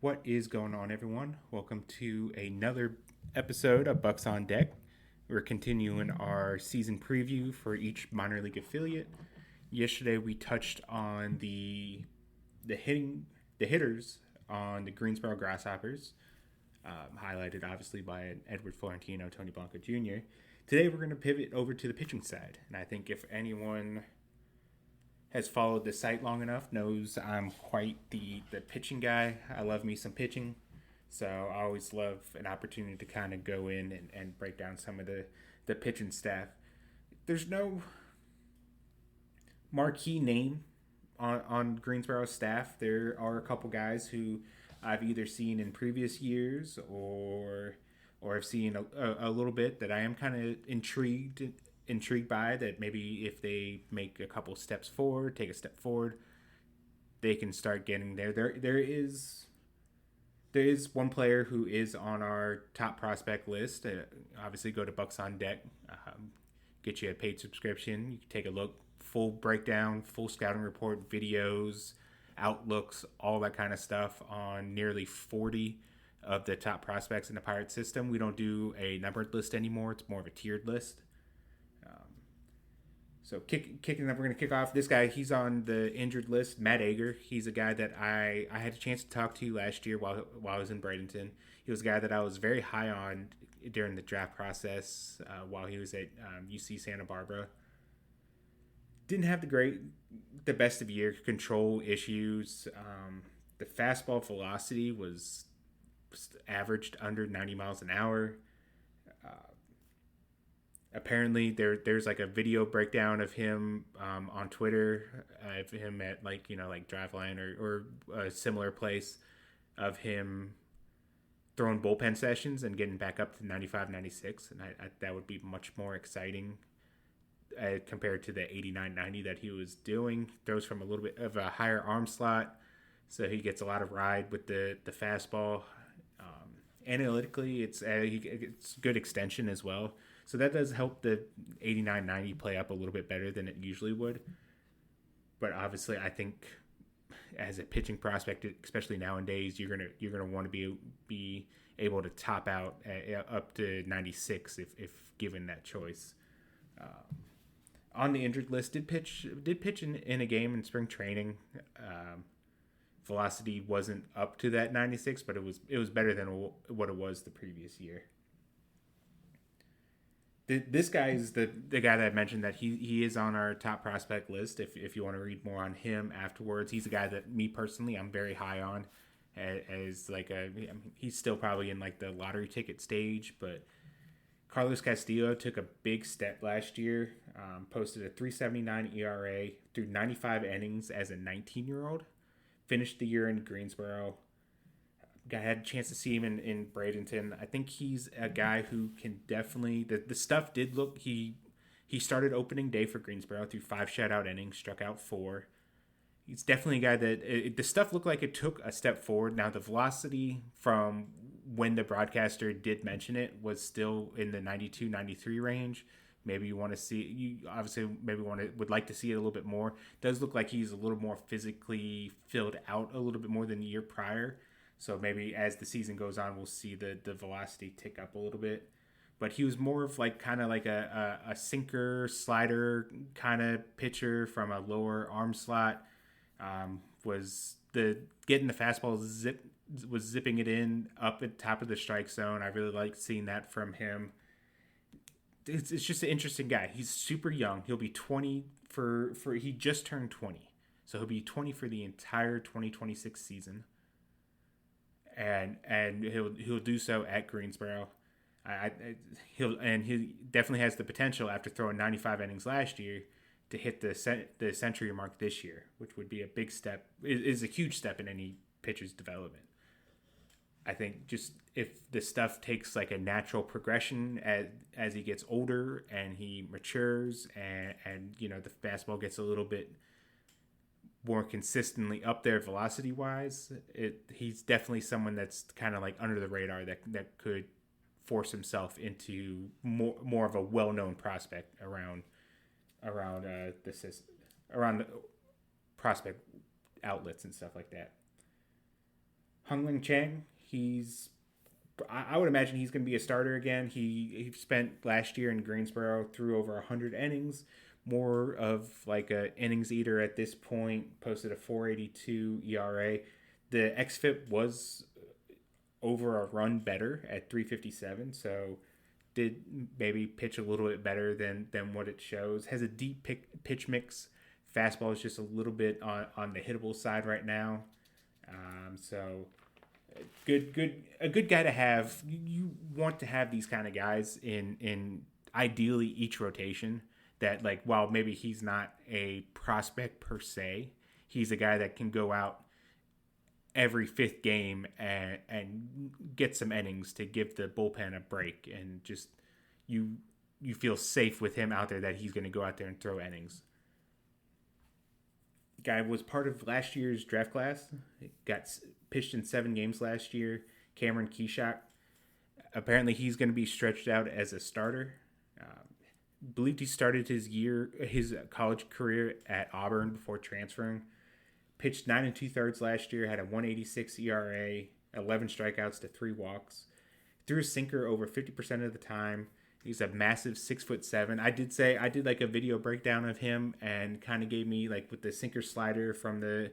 What is going on, everyone? Welcome to another episode of Bucks on Deck. We're continuing our season preview for each minor league affiliate. Yesterday, we touched on the hitting the hitters on the Greensboro Grasshoppers, highlighted obviously by Edward Florentino, Tony Blanco Jr. Today, we're going to pivot over to the pitching side, and I think if anyone has followed the site long enough knows I'm quite the pitching guy. I love me some pitching. So I always love an opportunity to kind of go in and break down some of the pitching staff. There's no marquee name on Greensboro's staff. There are a couple guys who I've either seen in previous years or have seen a little bit that I am kind of intrigued by, that maybe if they make a couple steps forward, take a step forward, they can start getting there. There is one player who is on our top prospect list. Obviously, go to Bucks on Deck, get you a paid subscription. You can take a look, full breakdown, full scouting report, videos, outlooks, all that kind of stuff on nearly 40 of the top prospects in the Pirate system. We don't do a numbered list anymore. It's more of a tiered list. So kicking up, we're going to kick off. This guy, he's on the injured list, Matt Ager. He's a guy that I had a chance to talk to last year while I was in Bradenton. He was a guy that I was very high on during the draft process while he was at UC Santa Barbara. Didn't have the best of year, control issues. The fastball velocity was averaged under 90 miles an hour. Apparently there's like a video breakdown of him on Twitter, of him at like Driveline or a similar place, of him throwing bullpen sessions and getting back up to 95, 96, and that would be much more exciting compared to the 89, 90 that he was doing. Throws from a little bit of a higher arm slot, so he gets a lot of ride with the fastball. Analytically, it's good extension as well. So that does help the 89-90 play up a little bit better than it usually would. But obviously, I think as a pitching prospect, especially nowadays, you're gonna want to be able to top out up to 96 if given that choice. On the injured list, did pitch in a game in spring training. Velocity wasn't up to that 96, but it was better than what it was the previous year. This guy is the guy that I mentioned, that he is on our top prospect list. If you want to read more on him afterwards, he's a guy that me personally I'm very high on, as like he's still probably in like the lottery ticket stage, but Carlos Castillo took a big step last year. Posted a 3.79 ERA through 95 innings as a 19-year-old. Finished the year in Greensboro. I had a chance to see him in Bradenton. I think he's a guy who can definitely... The stuff did look... He started opening day for Greensboro through 5 shutout innings, struck out 4. He's definitely a guy that... the stuff looked like it took a step forward. Now, the velocity from when the broadcaster did mention it was still in the 92, 93 range. Maybe you want to see... You obviously maybe would like to see it a little bit more. It does look like he's a little more physically filled out a little bit more than the year prior. So maybe as the season goes on, we'll see the velocity tick up a little bit. But he was more of like kind of like a sinker, slider kind of pitcher from a lower arm slot. Was getting the fastball was zipping it in up at top of the strike zone. I really liked seeing that from him. It's just an interesting guy. He's super young. He'll be 20 he just turned 20. So he'll be 20 for the entire 2026 season. And he'll do so at Greensboro. He definitely has the potential, after throwing 95 innings last year, to hit the century mark this year, which would be a big step. Is a huge step in any pitcher's development. I think just if the stuff takes like a natural progression as he gets older and he matures, and the fastball gets a little bit more consistently up there velocity wise, he's definitely someone that's kind of like under the radar that could force himself into more of a well-known prospect around the prospect outlets and stuff like that. Hungling Chang, I would imagine he's going to be a starter again. He spent last year in Greensboro, threw over 100 innings, more of like a innings eater at this point. Posted a 4.82 ERA. The xFIP was over a run better at 3.57, so did maybe pitch a little bit better than what it shows. Has a deep pitch mix. Fastball is just a little bit on the hittable side right now. So a good guy to have. You want to have these kind of guys in ideally each rotation. That, like, while maybe he's not a prospect per se, he's a guy that can go out every fifth game and get some innings to give the bullpen a break, and just you feel safe with him out there that he's going to go out there and throw innings. Guy was part of last year's draft class. Got pitched in 7 games last year. Cameron Keshak. Apparently, he's going to be stretched out as a starter. Believed he started his college career at Auburn before transferring. Pitched 9 2/3 last year. Had a 1.86 ERA, 11 strikeouts to 3 walks. Threw a sinker over 50% of the time. He's a massive 6'7". I did like a video breakdown of him and kind of gave me, like, with the sinker slider from the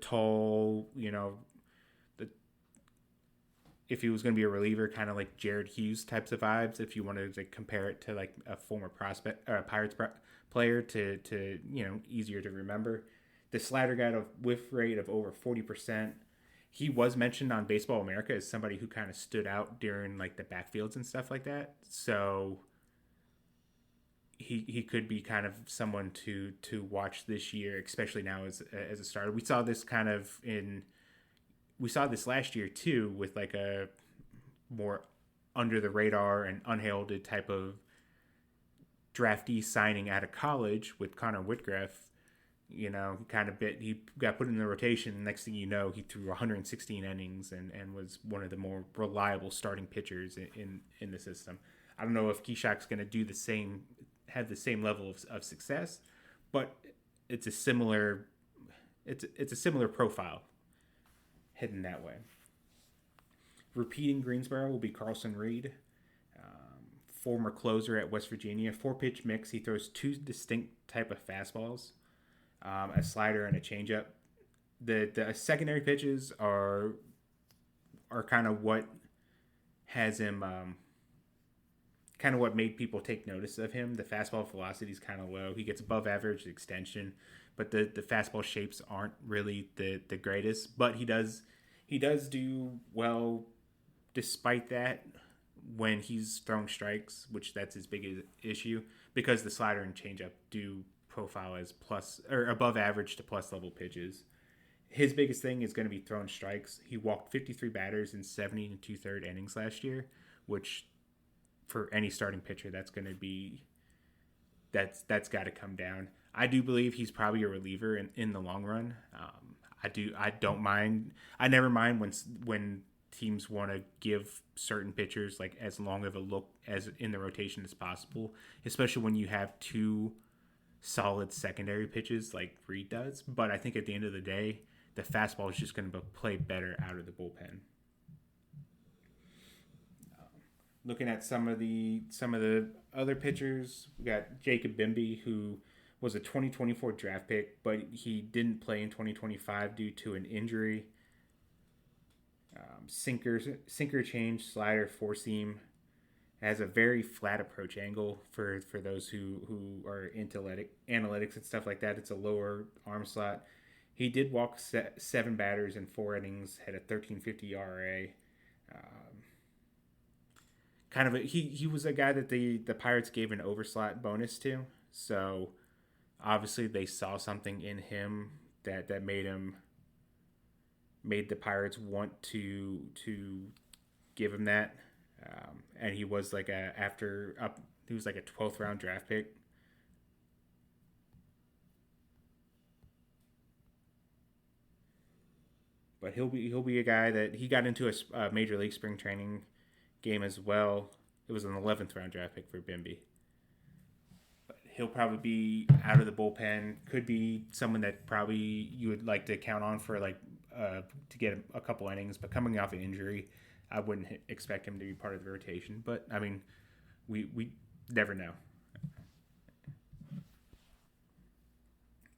tall, if he was going to be a reliever, kind of like Jared Hughes types of vibes. If you wanted to compare it to like a former prospect or a Pirates player to easier to remember. The slider got a whiff rate of over 40%. He was mentioned on Baseball America as somebody who kind of stood out during like the backfields and stuff like that. So he could be kind of someone to watch this year, especially now as a starter. We saw this last year too, with like a more under the radar and unheralded type of draftee signing out of college with Connor Whitgreff. He got put in the rotation. Next thing you know, he threw 116 innings and was one of the more reliable starting pitchers in the system. I don't know if Keshak's going to have the same level of success, but it's a similar profile heading that way. Repeating Greensboro will be Carlson Reed, former closer at West Virginia. 4-pitch mix. He throws 2 distinct type of fastballs, a slider and a changeup. The secondary pitches are kind of what has him, kind of what made people take notice of him. The fastball velocity is kind of low. He gets above average extension, but the fastball shapes aren't really the greatest. But he does do well despite that when he's throwing strikes, which that's his biggest issue, because the slider and changeup do profile as plus or above average to plus level pitches. His biggest thing is going to be throwing strikes. He walked 53 batters in 70 2/3 innings last year, which for any starting pitcher, that's got to come down. I do believe he's probably a reliever in the long run. I don't mind. I never mind when teams want to give certain pitchers like as long of a look as in the rotation as possible, especially when you have 2 solid secondary pitches like Reed does. But I think at the end of the day, the fastball is just going to play better out of the bullpen. Looking at some of the other pitchers, we got Jacob Bimby, who was a 2024 draft pick, but he didn't play in 2025 due to an injury. Sinker change, slider, 4-seam. Has a very flat approach angle for those who are into analytics and stuff like that. It's a lower arm slot. He did walk 7 batters in 4 innings, had a 13.50 ERA. He was a guy that the Pirates gave an overslot bonus to. So obviously they saw something in him that made the Pirates want to give him that. And he was like he was like a 12th round draft pick. But he'll be a guy that he got into a major league spring training game as well. It was an 11th round draft pick for Bimby. But he'll probably be out of the bullpen. Could be someone that probably you would like to count on for like to get a couple innings, but coming off an injury, I wouldn't expect him to be part of the rotation. But I mean, we never know.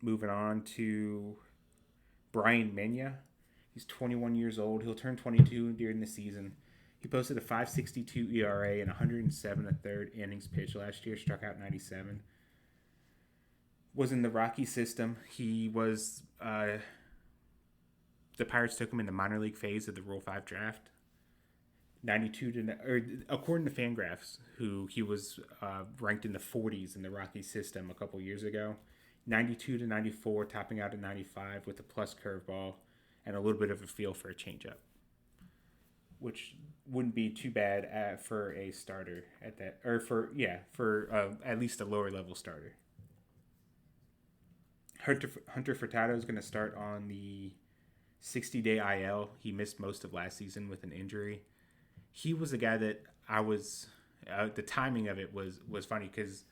Moving on to Brian Mena. He's 21 years old. He'll turn 22 during the season. He posted a 5.62 ERA and 107 a third innings pitched last year. Struck out 97. Was in the Rocky system. He was the Pirates took him in the minor league phase of the Rule 5 draft. 92 to or according to Fangraphs, who he was ranked in the 40s in the Rocky system a couple years ago. 92 to 94, topping out at 95 with a plus curveball and a little bit of a feel for a changeup, which wouldn't be too bad for a starter at that, or for at least a lower level starter. Hunter Furtado is going to start on the 60-day IL. He missed most of last season with an injury. He was a guy that I was the timing of it was funny because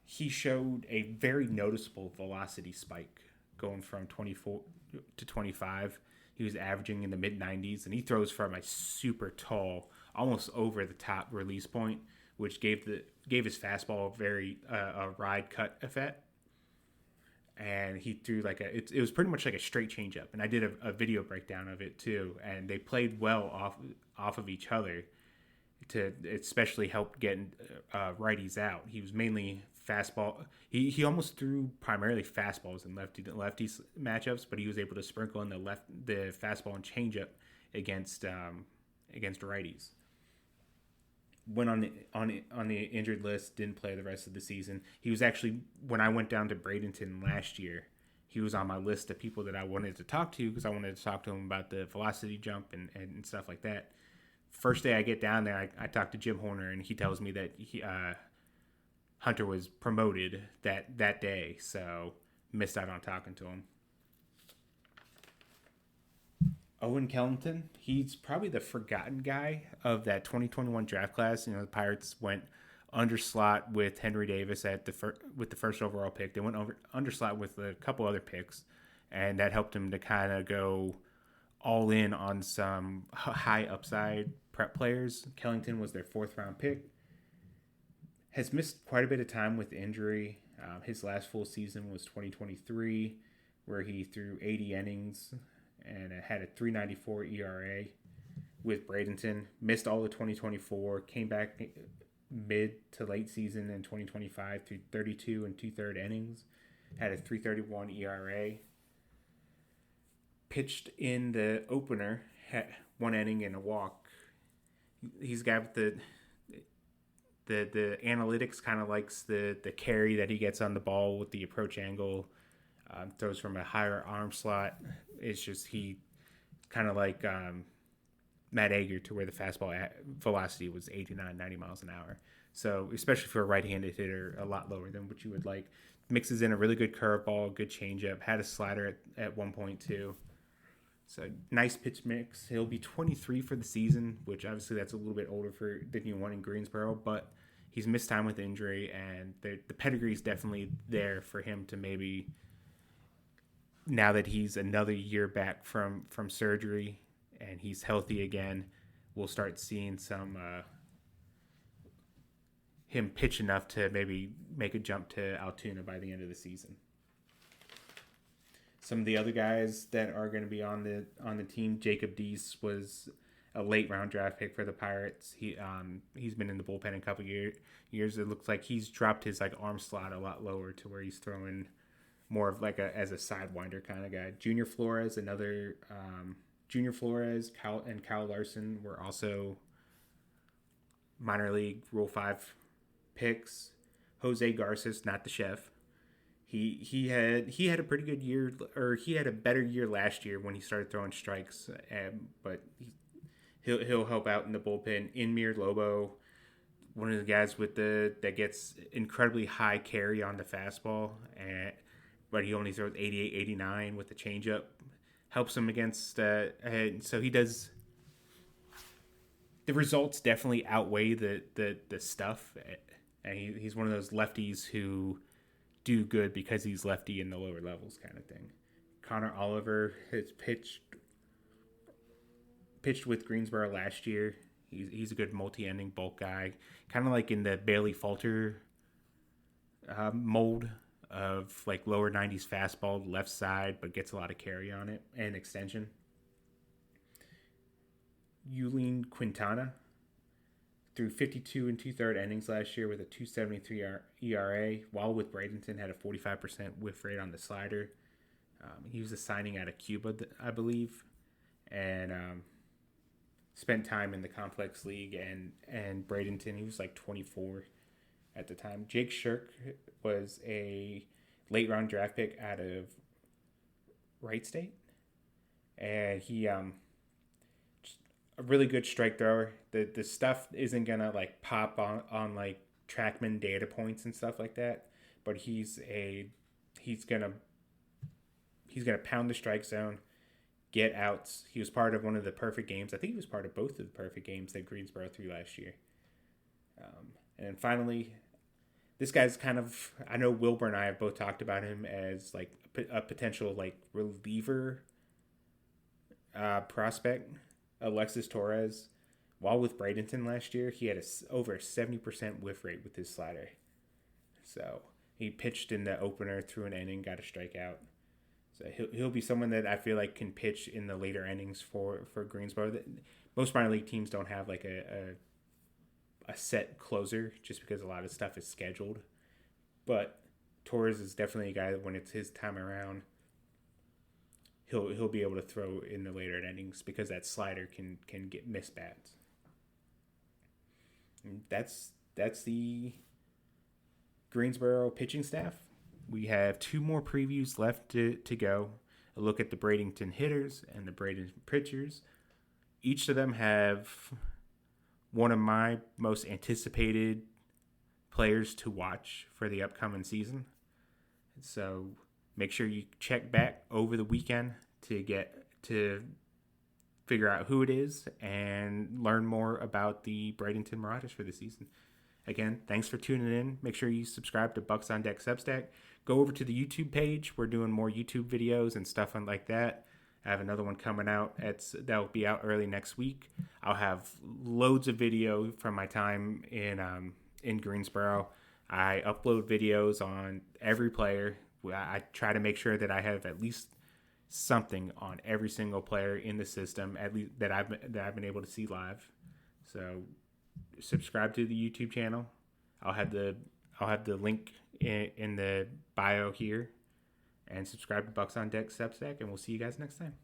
he showed a very noticeable velocity spike going from 24 to 25. He was averaging in the mid-90s, and he throws from a super tall, almost over-the-top release point, which gave his fastball a very a ride cut effect. And he threw it was pretty much like a straight changeup. And I did a video breakdown of it too, and they played well off of each other to especially help get righties out. He was mainly fastball. He almost threw primarily fastballs in lefty matchups, but he was able to sprinkle in the fastball and changeup against righties. Went on the injured list, didn't play the rest of the season. He was actually, when I went down to Bradenton last year, he was on my list of people that I wanted to talk to because I wanted to talk to him about the velocity jump and stuff like that. First day I get down there, I talked to Jim Horner, and he tells me that Hunter was promoted that day, so missed out on talking to him. Owen Kellington, he's probably the forgotten guy of that 2021 draft class. You know, the Pirates went underslot with Henry Davis with the first overall pick. They went underslot with a couple other picks, and that helped him to kind of go all in on some high upside prep players. Kellington was their 4th round pick. Has missed quite a bit of time with injury. His last full season was 2023, where he threw 80 innings and had a 3.94 ERA with Bradenton. Missed all of 2024. Came back mid to late season in 2025 through 32 and 2/3 innings. Had a 3.31 ERA. Pitched in the opener, had 1 inning and a walk. He's a guy with the analytics, kind of likes the carry that he gets on the ball with the approach angle. Throws from a higher arm slot. It's just he kind of like Matt Ager, to where the fastball velocity was 89, 90 miles an hour. So especially for a right-handed hitter, a lot lower than what you would like. Mixes in a really good curveball, good changeup. Had a slider at 1.2. So nice pitch mix. He'll be 23 for the season, which obviously that's a little bit older than you want in Greensboro, but he's missed time with injury, and the pedigree is definitely there for him to maybe, now that he's another year back from surgery and he's healthy again, we'll start seeing some him pitch enough to maybe make a jump to Altoona by the end of the season. Some of the other guys that are going to be on the team, Jacob Deese was a late round draft pick for the Pirates. He's been in the bullpen a couple years. It looks like he's dropped his arm slot a lot lower to where he's throwing more of as a sidewinder kind of guy. Junior Flores, Kyle Larson were also minor league Rule 5 picks. Jose Garces, not the chef. He had a pretty good year, or he had a better year last year when he started throwing strikes. But he'll help out in the bullpen. Inmir Lobo, one of the guys that gets incredibly high carry on the fastball, but he only throws 88, 89 with the changeup. Helps him against. So he does. The results definitely outweigh the stuff, and he's one of those lefties who do good because he's lefty in the lower levels kind of thing. Connor Oliver has pitched pitched with Greensboro last year. He's a good multi-inning bulk guy, kind of like in the Bailey Falter mold of like lower 90s fastball, left side, but gets a lot of carry on it and extension. Yulín Quintana threw 52 and 2/3 innings last year with a 2.73 ERA, while with Bradenton had a 45% whiff rate on the slider. He was a signing out of Cuba, I believe, and spent time in the Complex League and Bradenton. He was like 24 at the time. Jake Shirk was a late round draft pick out of Wright State, and he a really good strike thrower. The stuff isn't gonna like pop on like TrackMan data points and stuff like that, but he's gonna pound the strike zone, get outs. He was part of one of the perfect games. I think he was part of both of the perfect games that Greensboro threw last year. And then finally, this guy's kind of, I know Wilbur and I have both talked about him as like a potential like reliever prospect. Alexis Torres, while with Bradenton last year, he had over a 70% whiff rate with his slider. So he pitched in the opener, threw an inning, got a strikeout. So he'll be someone that I feel like can pitch in the later innings for Greensboro. Most minor league teams don't have like a set closer just because a lot of stuff is scheduled. But Torres is definitely a guy that when it's his time around, he'll be able to throw in the later innings because that slider can get missed bats. And that's the Greensboro pitching staff. We have 2 more previews left to go. A look at the Bradenton hitters and the Bradenton pitchers. Each of them have one of my most anticipated players to watch for the upcoming season. So make sure you check back over the weekend to figure out who it is and learn more about the Bradenton Marauders for the season. Again, thanks for tuning in. Make sure you subscribe to Bucks on Deck Substack. Go over to the YouTube page. We're doing more YouTube videos and stuff like that. I have another one coming out. That'll be out early next week. I'll have loads of video from my time in Greensboro. I upload videos on every player. I try to make sure that I have at least something on every single player in the system, at least that I've been able to see live. So subscribe to the YouTube channel. I'll have the link in the bio here, and subscribe to Bucks on Deck Substack, and we'll see you guys next time.